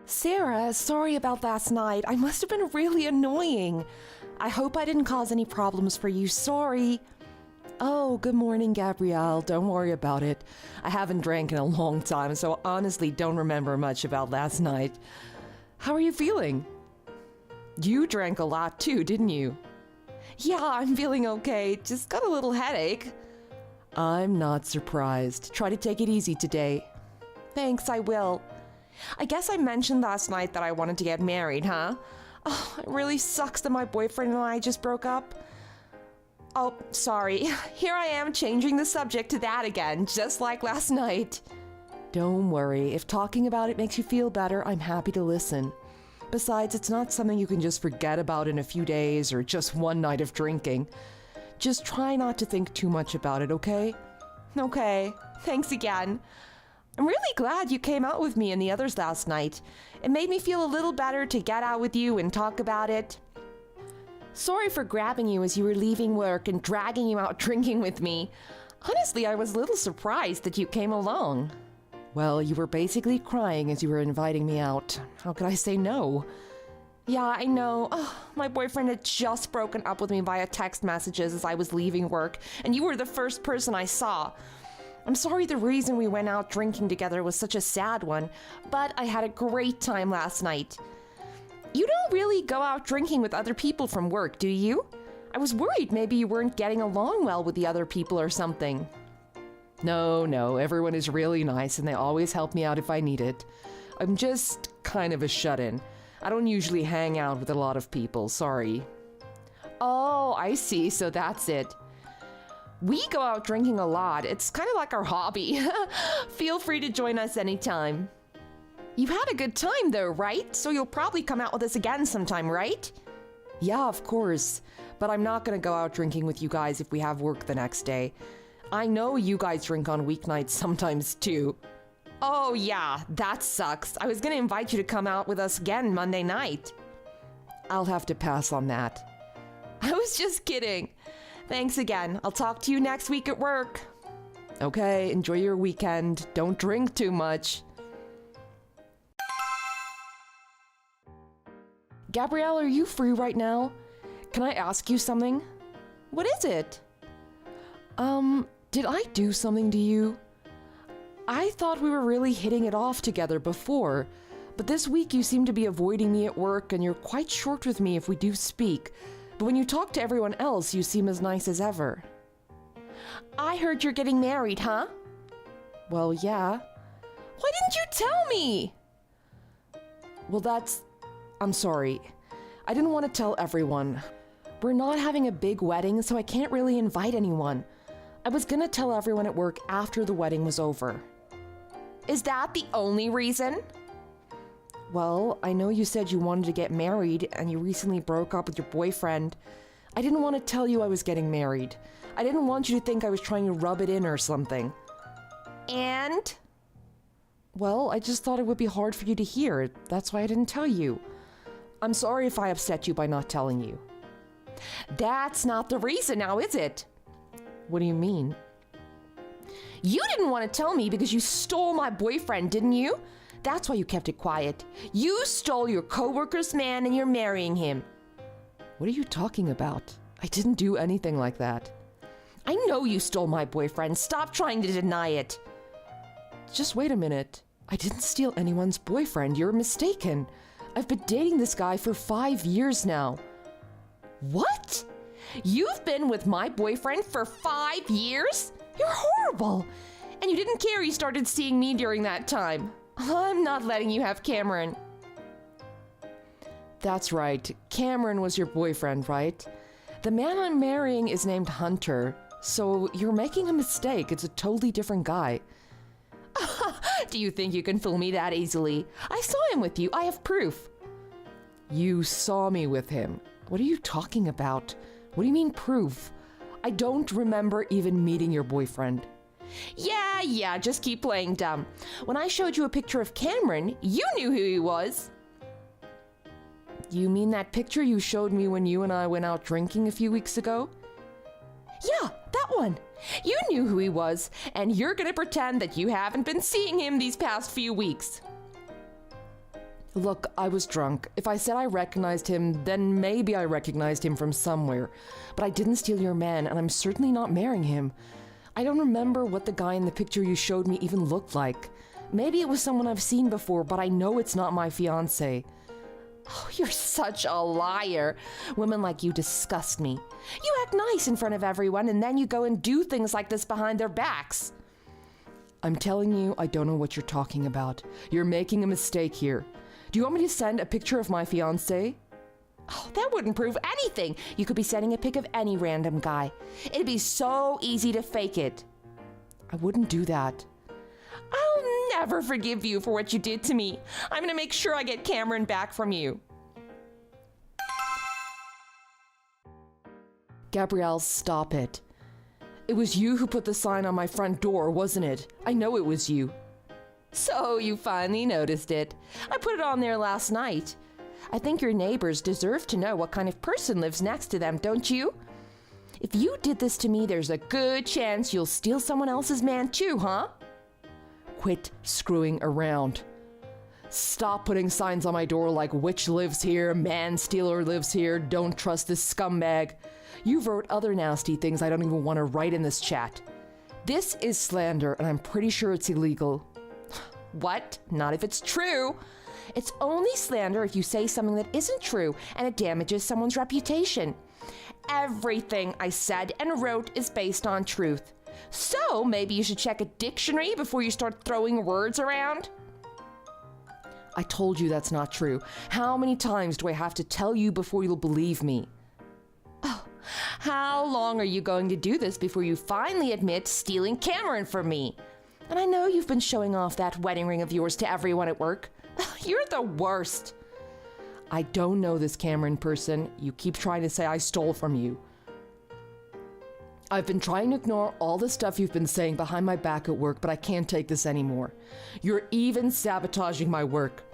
Sarah, sorry about last night. I must have been really annoying. I hope I didn't cause any problems for you. Sorry. Oh, good morning, Gabrielle. Don't worry about it. I haven't drank in a long time, so honestly don't remember much about last night. How are you feeling? You drank a lot too, didn't you? Yeah, I'm feeling okay. Just got a little headache. I'm not surprised. Try to take it easy today. Thanks, I will. I guess I mentioned last night that I wanted to get married, huh? Oh, it really sucks that my boyfriend and I just broke up. Oh, sorry. Here I am changing the subject to that again, just like last night. Don't worry. If talking about it makes you feel better, I'm happy to listen. Besides, it's not something you can just forget about in a few days or just one night of drinking. Just try not to think too much about it, okay? Okay. Thanks again. I'm really glad you came out with me and the others last night. It made me feel a little better to get out with you and talk about it. Sorry for grabbing you as you were leaving work and dragging you out drinking with me. Honestly, I was a little surprised that you came along. Well, you were basically crying as you were inviting me out. How could I say no? Yeah, I know. Oh, my boyfriend had just broken up with me via text messages as I was leaving work, and you were the first person I saw. I'm sorry the reason we went out drinking together was such a sad one, but I had a great time last night. You don't really go out drinking with other people from work, do you? I was worried maybe you weren't getting along well with the other people or something. No, everyone is really nice and they always help me out if I need it. I'm just kind of a shut-in. I don't usually hang out with a lot of people, sorry. Oh, I see, so that's it. We go out drinking a lot. It's kind of like our hobby. Feel free to join us anytime. You've had a good time though, right? So you'll probably come out with us again sometime, right? Yeah, of course. But I'm not gonna go out drinking with you guys if we have work the next day. I know you guys drink on weeknights sometimes too. Oh yeah, that sucks. I was gonna invite you to come out with us again Monday night. I'll have to pass on that. I was just kidding. Thanks again. I'll talk to you next week at work. Okay, enjoy your weekend. Don't drink too much. Gabrielle, are you free right now? Can I ask you something? What is it? Did I do something to you? I thought we were really hitting it off together before, but this week you seem to be avoiding me at work and you're quite short with me if we do speak. But when you talk to everyone else, you seem as nice as ever. I heard you're getting married, huh? Well, yeah. Why didn't you tell me? Well, I'm sorry. I didn't want to tell everyone. We're not having a big wedding, so I can't really invite anyone. I was gonna tell everyone at work after the wedding was over. Is that the only reason? Well, I know you said you wanted to get married and you recently broke up with your boyfriend. I didn't want to tell you I was getting married. I didn't want you to think I was trying to rub it in or something. And? Well, I just thought it would be hard for you to hear. That's why I didn't tell you. I'm sorry if I upset you by not telling you. That's not the reason now, is it? What do you mean? You didn't want to tell me because you stole my boyfriend, didn't you? That's why you kept it quiet. You stole your coworker's man and you're marrying him. What are you talking about? I didn't do anything like that. I know you stole my boyfriend. Stop trying to deny it. Just wait a minute. I didn't steal anyone's boyfriend. You're mistaken. I've been dating this guy for 5 years now. What? You've been with my boyfriend for 5 years? You're horrible. And you didn't care he started seeing me during that time. I'm not letting you have Cameron. That's right. Cameron was your boyfriend, right? The man I'm marrying is named Hunter. So you're making a mistake. It's a totally different guy. Do you think you can fool me that easily? I saw him with you. I have proof. You saw me with him. What are you talking about? What do you mean proof? I don't remember even meeting your boyfriend. Yeah, just keep playing dumb. When I showed you a picture of Cameron, you knew who he was. You mean that picture you showed me when you and I went out drinking a few weeks ago? Yeah, that one. You knew who he was, and you're gonna pretend that you haven't been seeing him these past few weeks. Look, I was drunk. If I said I recognized him, then maybe I recognized him from somewhere. But I didn't steal your man, and I'm certainly not marrying him. I don't remember what the guy in the picture you showed me even looked like. Maybe it was someone I've seen before, but I know it's not my fiancé. Oh, you're such a liar. Women like you disgust me. You act nice in front of everyone, and then you go and do things like this behind their backs. I'm telling you, I don't know what you're talking about. You're making a mistake here. Do you want me to send a picture of my fiancé? Oh, that wouldn't prove anything. You could be sending a pic of any random guy. It'd be so easy to fake it. I wouldn't do that. I'll never forgive you for what you did to me. I'm going to make sure I get Cameron back from you. Gabrielle, stop it. It was you who put the sign on my front door, wasn't it? I know it was you. So you finally noticed it. I put it on there last night. I think your neighbors deserve to know what kind of person lives next to them, don't you? If you did this to me, there's a good chance you'll steal someone else's man too, huh? Quit screwing around. Stop putting signs on my door like witch lives here, man stealer lives here, don't trust this scumbag. You wrote other nasty things I don't even want to write in this chat. This is slander, and I'm pretty sure it's illegal. What? Not if it's true. It's only slander if you say something that isn't true and it damages someone's reputation. Everything I said and wrote is based on truth. So maybe you should check a dictionary before you start throwing words around. I told you that's not true. How many times do I have to tell you before you'll believe me? Oh, how long are you going to do this before you finally admit stealing Cameron from me? And I know you've been showing off that wedding ring of yours to everyone at work. You're the worst. I don't know this Cameron person. You keep trying to say I stole from you. I've been trying to ignore all the stuff you've been saying behind my back at work, but I can't take this anymore. You're even sabotaging my work.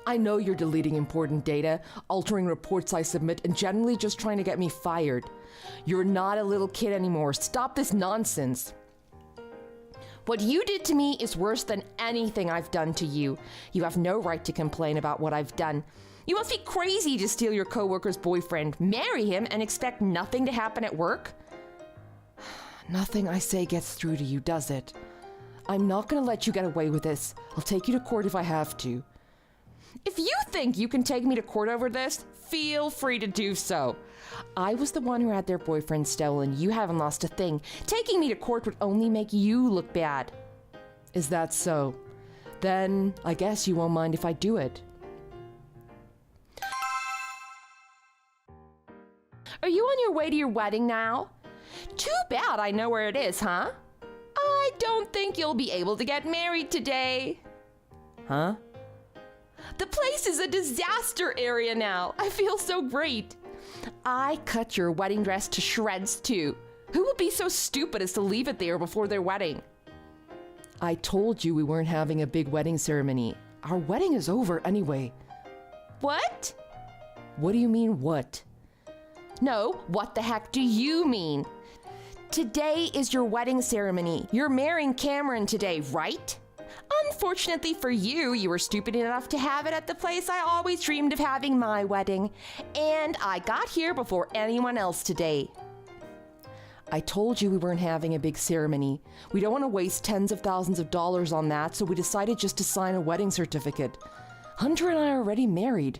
I know you're deleting important data, altering reports I submit, and generally just trying to get me fired. You're not a little kid anymore. Stop this nonsense. What you did to me is worse than anything I've done to you. You have no right to complain about what I've done. You must be crazy to steal your coworker's boyfriend, marry him, and expect nothing to happen at work. Nothing I say gets through to you, does it? I'm not going to let you get away with this. I'll take you to court if I have to. If you think you can take me to court over this, feel free to do so. I was the one who had their boyfriend stolen. You haven't lost a thing. Taking me to court would only make you look bad. Is that so? Then I guess you won't mind if I do it. Are you on your way to your wedding now? Too bad I know where it is, huh? I don't think you'll be able to get married today. Huh? The place is a disaster area now. I feel so great. I cut your wedding dress to shreds, too. Who would be so stupid as to leave it there before their wedding? I told you we weren't having a big wedding ceremony. Our wedding is over anyway. What? What do you mean, what? No, what the heck do you mean? Today is your wedding ceremony. You're marrying Cameron today, right? Unfortunately for you, you were stupid enough to have it at the place I always dreamed of having my wedding. And I got here before anyone else today. I told you we weren't having a big ceremony. We don't want to waste tens of thousands of dollars on that, so we decided just to sign a wedding certificate. Hunter and I are already married.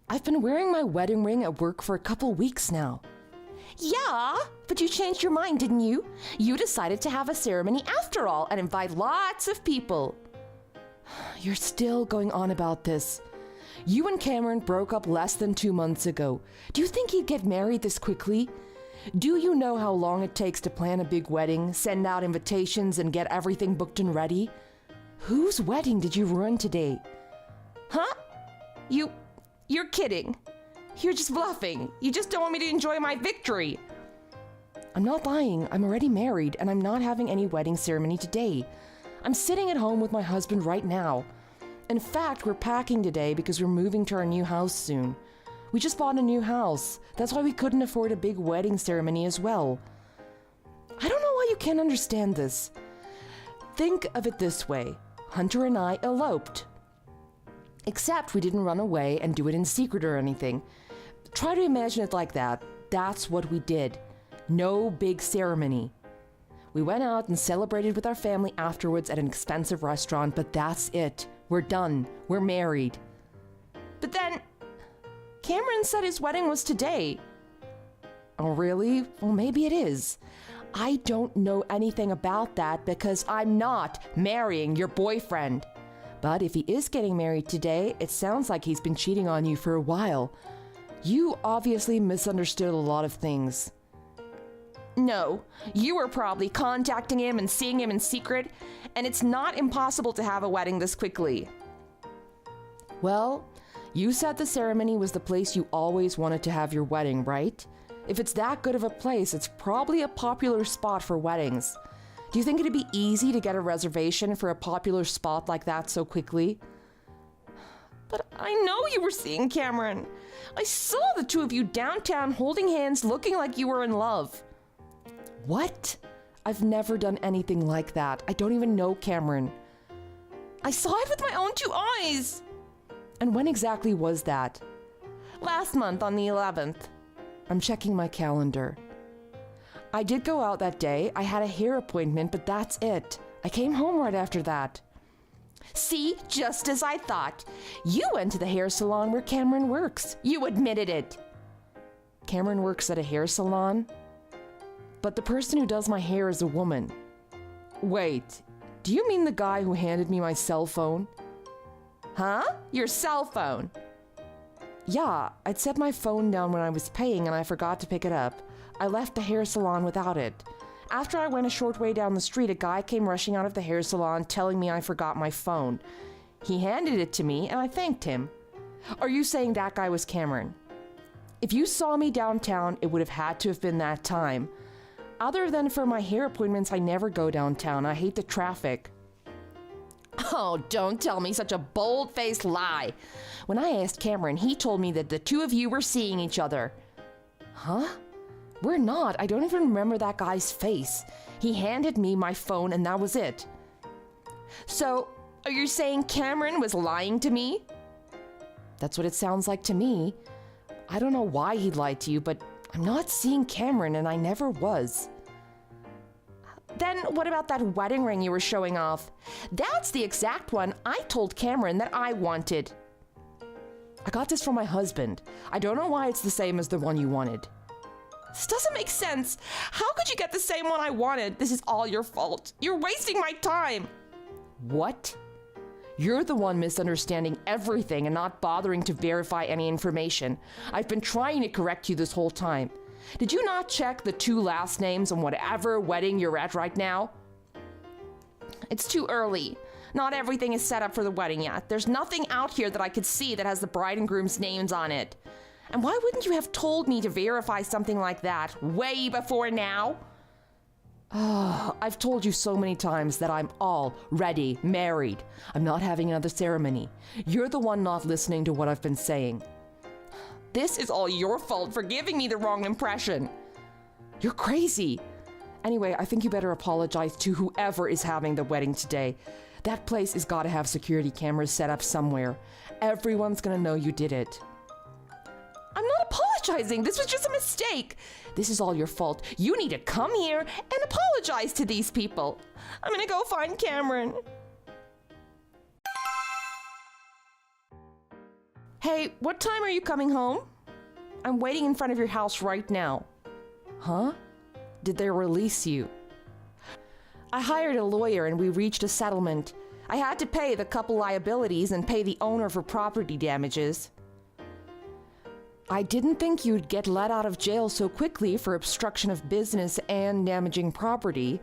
I've been wearing my wedding ring at work for a couple weeks now. Yeah, but you changed your mind, didn't you? You decided to have a ceremony after all and invite lots of people. You're still going on about this. You and Cameron broke up less than 2 months ago. Do you think he'd get married this quickly? Do you know how long it takes to plan a big wedding, send out invitations, and get everything booked and ready? Whose wedding did you ruin today? Huh? You're kidding. You're just bluffing. You just don't want me to enjoy my victory. I'm not lying. I'm already married, and I'm not having any wedding ceremony today. I'm sitting at home with my husband right now. In fact, we're packing today because we're moving to our new house soon. We just bought a new house. That's why we couldn't afford a big wedding ceremony as well. I don't know why you can't understand this. Think of it this way. Hunter and I eloped. Except we didn't run away and do it in secret or anything. Try to imagine it like that. That's what we did. No big ceremony. We went out and celebrated with our family afterwards at an expensive restaurant, but that's it. We're done. We're married. But then, Cameron said his wedding was today. Oh, really? Well, maybe it is. I don't know anything about that because I'm not marrying your boyfriend. But if he is getting married today, it sounds like he's been cheating on you for a while. You obviously misunderstood a lot of things. No, you were probably contacting him and seeing him in secret, and it's not impossible to have a wedding this quickly. Well, you said the ceremony was the place you always wanted to have your wedding, right? If it's that good of a place, it's probably a popular spot for weddings. Do you think it'd be easy to get a reservation for a popular spot like that so quickly? But I know you were seeing Cameron. I saw the two of you downtown holding hands, looking like you were in love. What? I've never done anything like that. I don't even know Cameron. I saw it with my own two eyes. And when exactly was that? Last month on the 11th. I'm checking my calendar. I did go out that day. I had a hair appointment, but that's it. I came home right after that. See, just as I thought. You went to the hair salon where Cameron works. You admitted it. Cameron works at a hair salon? But the person who does my hair is a woman. Wait, do you mean the guy who handed me my cell phone? Huh? Your cell phone? Yeah, I'd set my phone down when I was paying and I forgot to pick it up. I left the hair salon without it. After I went a short way down the street, a guy came rushing out of the hair salon telling me I forgot my phone. He handed it to me and I thanked him. Are you saying that guy was Cameron? If you saw me downtown, it would have had to have been that time. Other than for my hair appointments, I never go downtown. I hate the traffic. Oh, don't tell me such a bold-faced lie. When I asked Cameron, he told me that the two of you were seeing each other. Huh? We're not. I don't even remember that guy's face. He handed me my phone and that was it. So, are you saying Cameron was lying to me? That's what it sounds like to me. I don't know why he'd lied to you, but I'm not seeing Cameron and I never was. Then what about that wedding ring you were showing off? That's the exact one I told Cameron that I wanted. I got this from my husband. I don't know why it's the same as the one you wanted. This doesn't make sense. How could you get the same one I wanted? This is all your fault. You're wasting my time. What? You're the one misunderstanding everything and not bothering to verify any information. I've been trying to correct you this whole time. Did you not check the two last names on whatever wedding you're at right now? It's too early. Not everything is set up for the wedding yet. There's nothing out here that I could see that has the bride and groom's names on it. And why wouldn't you have told me to verify something like that way before now? Oh, I've told you so many times that I'm already married. I'm not having another ceremony. You're the one not listening to what I've been saying. This is all your fault for giving me the wrong impression. You're crazy. Anyway, I think you better apologize to whoever is having the wedding today. That place has got to have security cameras set up somewhere. Everyone's gonna know you did it. I'm not apologizing. This was just a mistake. This is all your fault. You need to come here and apologize to these people. I'm gonna go find Cameron. Hey, what time are you coming home? I'm waiting in front of your house right now. Huh? Did they release you? I hired a lawyer and we reached a settlement. I had to pay the couple liabilities and pay the owner for property damages. I didn't think you'd get let out of jail so quickly for obstruction of business and damaging property,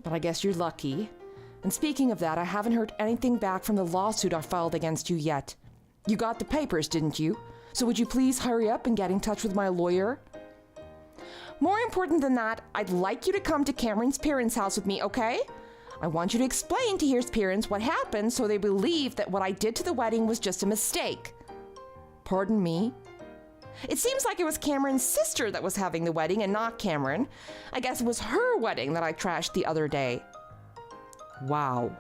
but I guess you're lucky. And speaking of that, I haven't heard anything back from the lawsuit I filed against you yet. You got the papers, didn't you? So would you please hurry up and get in touch with my lawyer? More important than that, I'd like you to come to Cameron's parents' house with me, okay? I want you to explain to his parents what happened so they believe that what I did to the wedding was just a mistake. Pardon me? It seems like it was Cameron's sister that was having the wedding and not Cameron. I guess it was her wedding that I trashed the other day. Wow.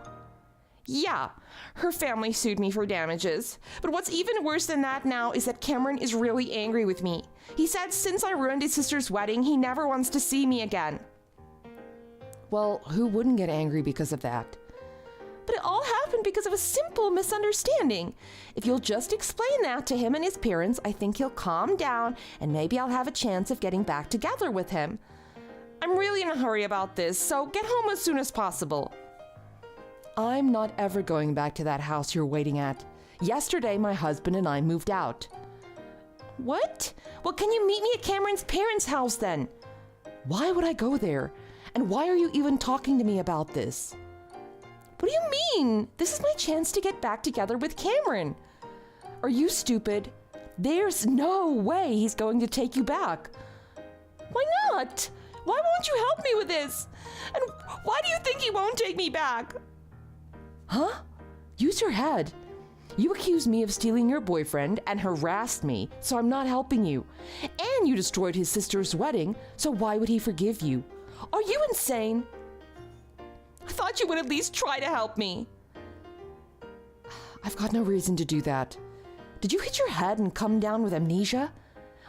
Yeah, her family sued me for damages. But what's even worse than that now is that Cameron is really angry with me. He said since I ruined his sister's wedding, he never wants to see me again. Well, who wouldn't get angry because of that? But it all happened because of a simple misunderstanding. If you'll just explain that to him and his parents, I think he'll calm down and maybe I'll have a chance of getting back together with him. I'm really in a hurry about this, so get home as soon as possible. I'm not ever going back to that house you're waiting at. Yesterday, my husband and I moved out. What? Well, can you meet me at Cameron's parents' house then? Why would I go there? And why are you even talking to me about this? What do you mean? This is my chance to get back together with Cameron. Are you stupid? There's no way he's going to take you back. Why not? Why won't you help me with this? And why do you think he won't take me back? Huh? Use your head. You accused me of stealing your boyfriend and harassed me, so I'm not helping you. And you destroyed his sister's wedding, so why would he forgive you? Are you insane? I thought you would at least try to help me. I've got no reason to do that. Did you hit your head and come down with amnesia?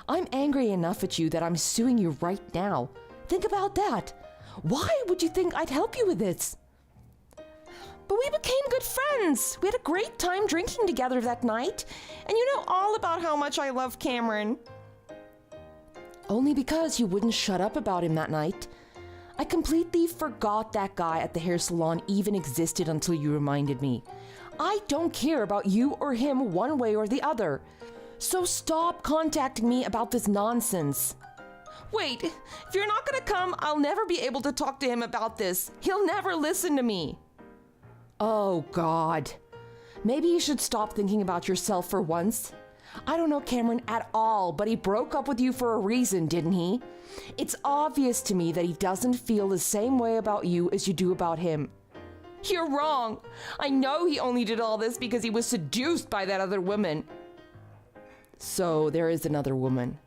I'm angry enough at you that I'm suing you right now. Think about that. Why would you think I'd help you with this? But we became good friends. We had a great time drinking together that night. And you know all about how much I love Cameron. Only because you wouldn't shut up about him that night. I completely forgot that guy at the hair salon even existed until you reminded me. I don't care about you or him one way or the other. So stop contacting me about this nonsense. Wait, if you're not gonna come, I'll never be able to talk to him about this. He'll never listen to me. Oh, God. Maybe you should stop thinking about yourself for once. I don't know Cameron at all, but he broke up with you for a reason, didn't he? It's obvious to me that he doesn't feel the same way about you as you do about him. You're wrong. I know he only did all this because he was seduced by that other woman. So there is another woman.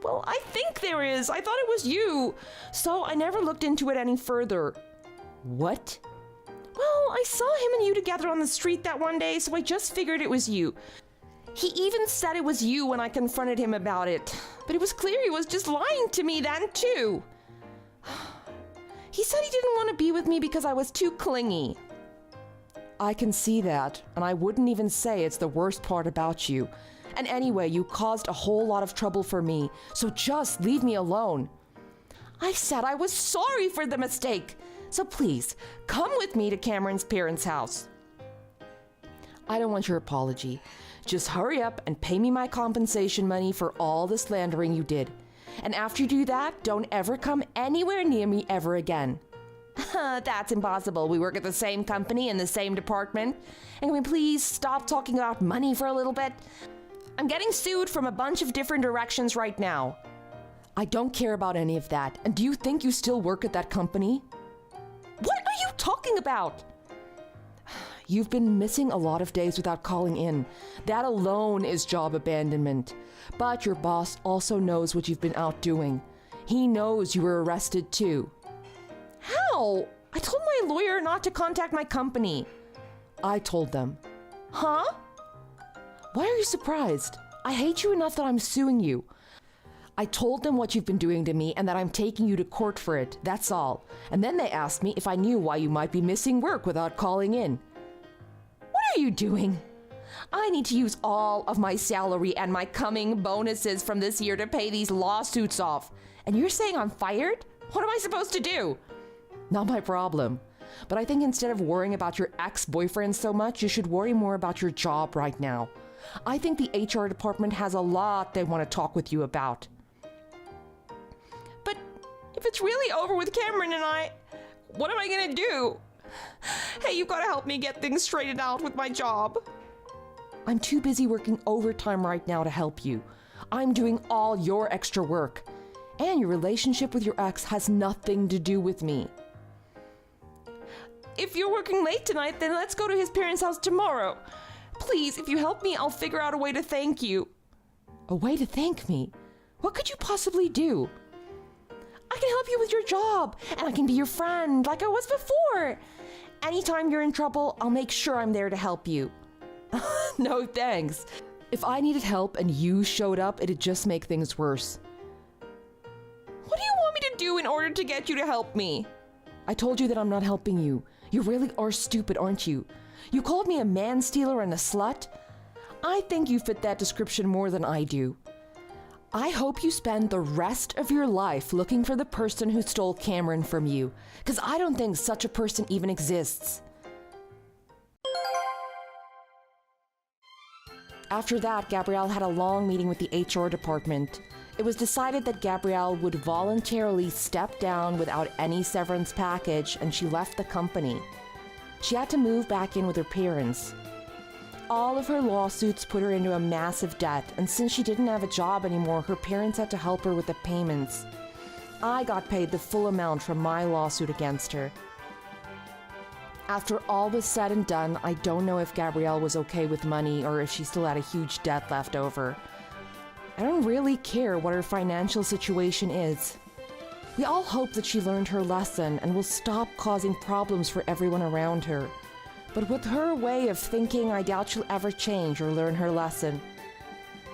Well, I think there is. I thought it was you. So I never looked into it any further. What? Well, I saw him and you together on the street that one day, so I just figured it was you. He even said it was you when I confronted him about it. But it was clear he was just lying to me then, too. He said he didn't want to be with me because I was too clingy. I can see that, and I wouldn't even say it's the worst part about you. And anyway, you caused a whole lot of trouble for me, so just leave me alone. I said I was sorry for the mistake. So please, come with me to Cameron's parents' house. I don't want your apology. Just hurry up and pay me my compensation money for all the slandering you did. And after you do that, don't ever come anywhere near me ever again. That's impossible. We work at the same company in the same department. And can we please stop talking about money for a little bit? I'm getting sued from a bunch of different directions right now. I don't care about any of that. And do you think you still work at that company? What are you talking about? You've been missing a lot of days without calling in. That alone is job abandonment. But your boss also knows what you've been out doing. He knows you were arrested too. How? I told my lawyer not to contact my company. I told them. Huh? Why are you surprised? I hate you enough that I'm suing you. I told them what you've been doing to me and that I'm taking you to court for it. That's all. And then they asked me if I knew why you might be missing work without calling in. What are you doing? I need to use all of my salary and my coming bonuses from this year to pay these lawsuits off. And you're saying I'm fired? What am I supposed to do? Not my problem. But I think instead of worrying about your ex-boyfriend so much, you should worry more about your job right now. I think the HR department has a lot they want to talk with you about. But if it's really over with Cameron and I, what am I gonna do? Hey, you've got to help me get things straightened out with my job. I'm too busy working overtime right now to help you. I'm doing all your extra work. And your relationship with your ex has nothing to do with me. If you're working late tonight, then let's go to his parents' house tomorrow. Please, if you help me, I'll figure out a way to thank you. A way to thank me? What could you possibly do? I can help you with your job, and I can be your friend like I was before. anytime you're in trouble, I'll make sure I'm there to help you. No thanks. If I needed help and you showed up, it'd just make things worse. What do you want me to do in order to get you to help me? I told you that I'm not helping you. You really are stupid, aren't you? You called me a man-stealer and a slut? I think you fit that description more than I do. I hope you spend the rest of your life looking for the person who stole Cameron from you, because I don't think such a person even exists. After that, Gabrielle had a long meeting with the HR department. It was decided that Gabrielle would voluntarily step down without any severance package, and she left the company. She had to move back in with her parents. All of her lawsuits put her into a massive debt, and since she didn't have a job anymore, her parents had to help her with the payments. I got paid the full amount from my lawsuit against her. After all was said and done, I don't know if Gabrielle was okay with money or if she still had a huge debt left over. I don't really care what her financial situation is. We all hope that she learned her lesson and will stop causing problems for everyone around her. But with her way of thinking, I doubt she'll ever change or learn her lesson.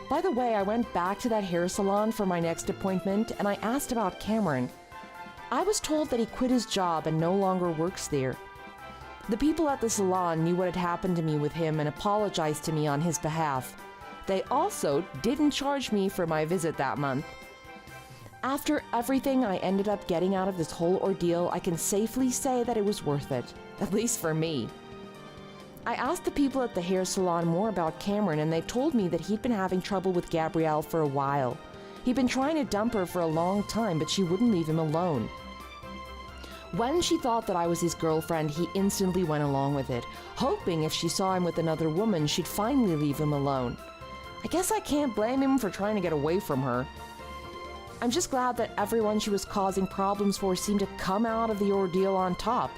By the way, I went back to that hair salon for my next appointment and I asked about Cameron. I was told that he quit his job and no longer works there. The people at the salon knew what had happened to me with him and apologized to me on his behalf. They also didn't charge me for my visit that month. After everything I ended up getting out of this whole ordeal, I can safely say that it was worth it, at least for me. I asked the people at the hair salon more about Cameron, and they told me that he'd been having trouble with Gabrielle for a while. He'd been trying to dump her for a long time, but she wouldn't leave him alone. When she thought that I was his girlfriend, he instantly went along with it, hoping if she saw him with another woman, she'd finally leave him alone. I guess I can't blame him for trying to get away from her. I'm just glad that everyone she was causing problems for seemed to come out of the ordeal on top.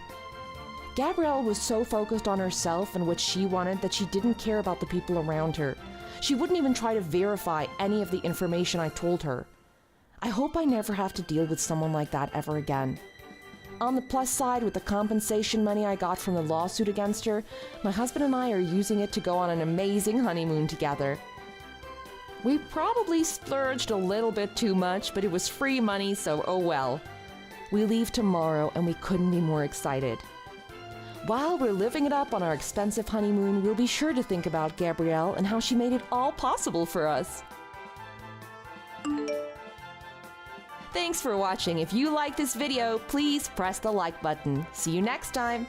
Gabrielle was so focused on herself and what she wanted that she didn't care about the people around her. She wouldn't even try to verify any of the information I told her. I hope I never have to deal with someone like that ever again. On the plus side, with the compensation money I got from the lawsuit against her, my husband and I are using it to go on an amazing honeymoon together. We probably splurged a little bit too much, but it was free money, so oh well. We leave tomorrow and we couldn't be more excited. While we're living it up on our expensive honeymoon, we'll be sure to think about Gabrielle and how she made it all possible for us. Thanks for watching. If you like this video, please press the like button. See you next time.